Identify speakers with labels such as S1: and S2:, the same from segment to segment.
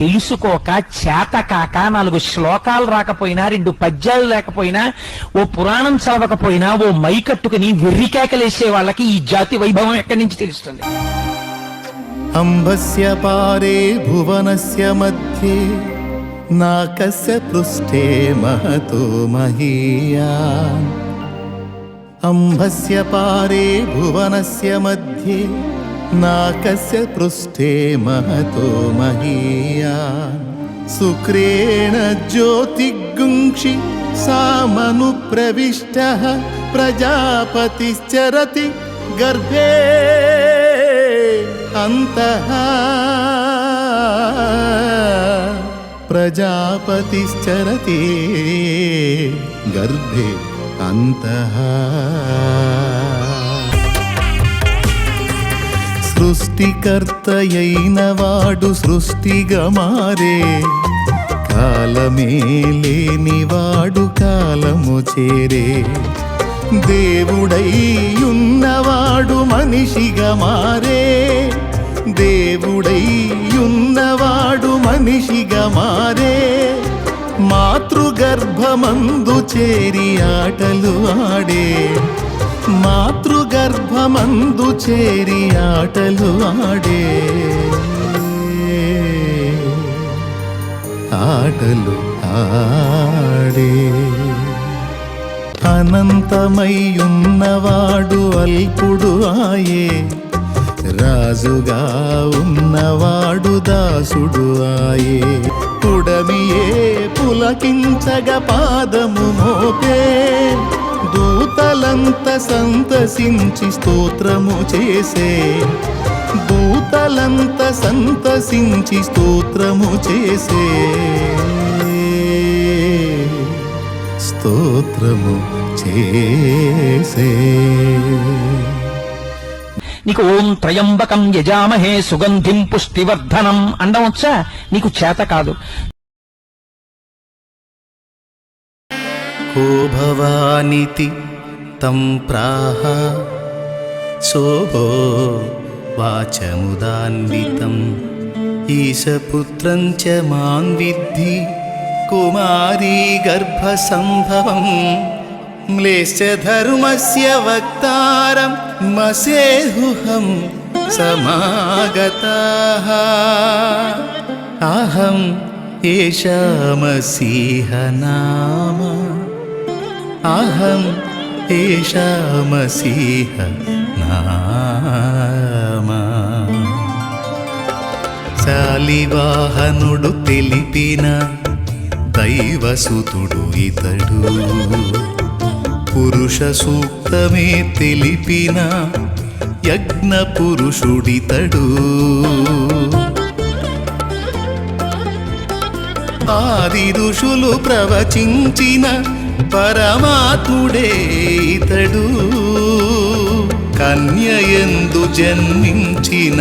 S1: తెలుసుకోక చేతకాక 4 శ్లోకాలు రాకపోయినా 2 పద్యాలు లేకపోయినా ఓ పురాణం చదవకపోయినా ఓ మైకట్టుకుని వెర్రికేకలేసే వాళ్ళకి ఈ జాతి వైభవం ఎక్కడి నుంచి తెలుస్తుంది?
S2: అంబస్య పారే భువనస్య మధ్యే నాకస్య పృష్ఠే మహతో మహీయాన్. అంబస్య పారే భువనస్య మధ్యే నాకస్య పృష్ఠే మహతో మహీయాన్. శుక్రేణ జ్యోతిగుంక్షి సామను ప్రవిష్టః ప్రజాపతిశ్చరతి గర్భే అంతః. ప్రజాపతిశ్చరతి గర్భే అంతః. సృష్టికర్తయైన వాడు సృష్టిగా మారే, కాలమే లేనివాడు కాలము చేరే. దేవుడై ఉన్నవాడు మనిషిగా మారే, దేవుడై ఉన్నవాడు మనిషిగా మారే. మాతృగర్భమందు చేరి ఆటలు ఆడే, మాతృగర్భమందు చేరి ఆటలు ఆడే. ఆటలు ఆడే. అనంతమయ్యున్నవాడు అల్పుడు ఆయే, రాజుగా ఉన్నవాడు దాసుడు ఆయే. పుడమియే పులకించగ పాదము మోపే, దూతలంత సంతసించి స్తోత్రము చేసే, దూతలంత సంతసించి స్తోత్రము చేసే. స్తోత్రము చేసే.
S1: నీకు ఓం త్రయంబకం యజామహే సుగంధిం పుష్టివర్ధనం అండవచ్చా? నీకు చేత కాదు.
S2: కో భవానితి తం ప్రాహ శోభో వాచముదాన్వితం. ఈశపుత్రం చ మాం విద్ధి కుమారీ గర్భసంభవం. మ్లేశ్చ ధర్మస్య వక్తారం మసేహుహం సమాగతాః. అహం ఏషా మసీహ నామ, అహం ఏషా మసీహ నామ. శాలివాహనుడు తెలిపిన దైవసుతుడు ఇతడు, పురుష సూక్తమే తెలిపిన యజ్ఞ పురుషుడితడు. ఆది ఋషులు ప్రవచించిన పరమాత్ముడే ఇతడు. కన్యయందు జన్మించిన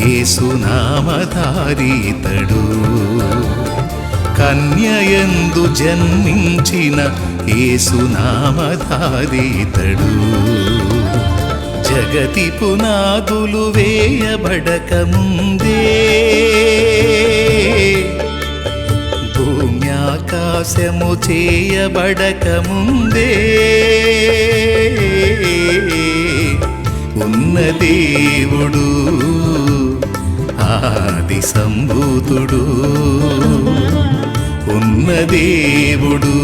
S2: యేసునామధారి ఇతడు. కన్యయందు జన్మించిన యేసునామధారి ఇతడు. జగతి పునాదులు వేయబడక ముందే, భూమ్యాకాశము చేయబడక ముందే ఉన్న దేవుడు ఆది సంభూతుడు. ఉన్న దేవుడు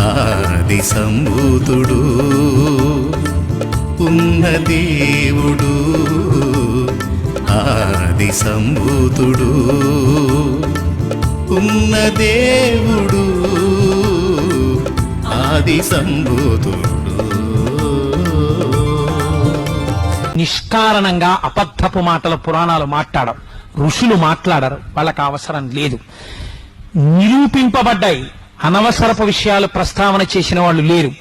S2: ఆది సంభూతుడు. ఉన్న దేవుడు ఆది సంభూతుడు. ఉన్న దేవుడు ఆది సంభూతుడు.
S1: నిష్కారణంగా అబద్ధపు మాటల పురాణాలు మాట్లాడరు, ఋషులు మాట్లాడరు, వాళ్ళకి అవసరం లేదు. నిరూపింపబడ్డాయి, అనవసరపు విషయాలు ప్రస్తావన చేసిన వాళ్ళు లేరు.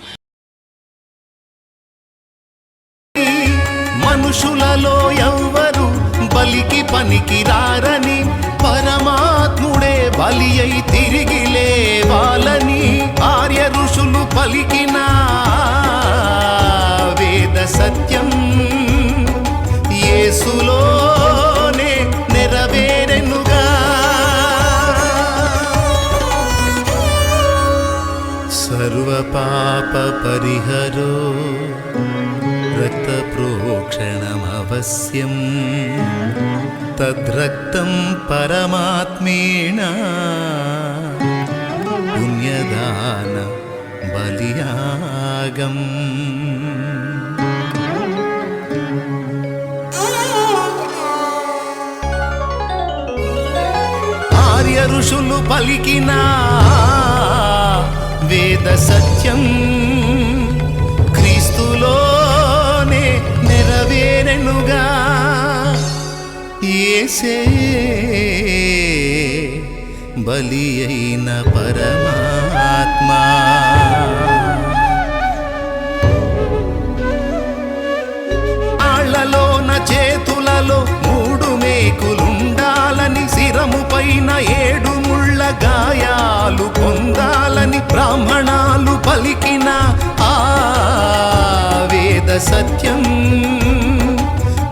S2: మనుషులలో ఎవ్వరు బలికి పనికి రారని, పరమాత్ముడే బలి అయి తిరిగి లేవాలని ఆర్య ఋషులు పలికిన వేద సత్యం యేసులోనే నెరవేరెనుగా. అవశ్యం తద్రక్తం పరమాత్మేణ పుణ్యదాన బలియాగం. ఆర్య ఋషులు పలికిన వేద సత్యం క్రీస్తులోనే నెరవేరెనుగా. యేసే బలి అయిన పరమాత్మా. ఆళ్లలోన చేతులలో 3 మేకులుండాలని, శిరము పైన 7 ముళ్ళ గాయాలు పొందాలని బ్రాహ్మణాలు పలికిన ఆ వేద సత్యం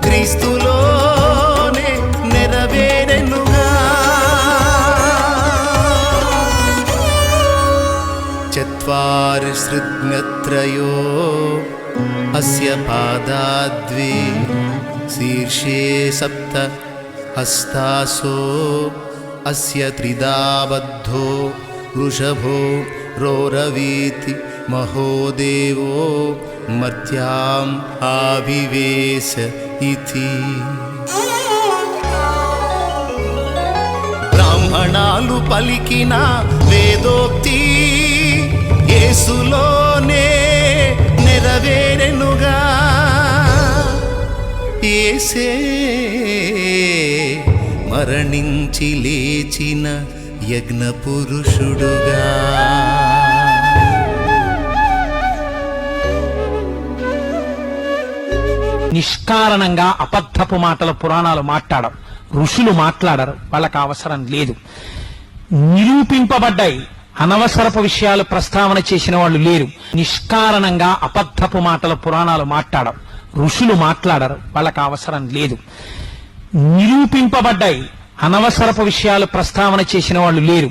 S2: క్రీస్తులోనే నెరవేరెనుగా. చత్వారి శృత్నత్రయో అస్య పాదాద్వే శీర్షే 7 హస్తాసో అస్య త్రిదాబద్ధో వృషభో రోరవీతి మహోదేవో మర్త్యాం ఆవివేశ ఇతి. బ్రాహ్మణాలు పలికిన వేదోక్తి యేసులోనే నెరవేరెనుగా. యేసే మరణించి లేచిన యజ్ఞ పురుషుడుగా.
S1: నిష్కారణంగా అబద్ధపు మాటల పురాణాలు మాట్లాడరు, ఋషులు మాట్లాడరు, వాళ్ళకి అవసరం లేదు. నిరూపింపబడ్డాయి, అనవసరపు విషయాలు ప్రస్తావన చేసిన వాళ్ళు లేరు. నిష్కారణంగా అబద్ధపు మాటల పురాణాలు మాట్లాడరు, ఋషులు మాట్లాడరు, వాళ్ళకి అవసరం లేదు. నిరూపింపబడ్డాయి, అనవసరపు విషయాలు ప్రస్తావన చేసిన వాళ్ళు లేరు.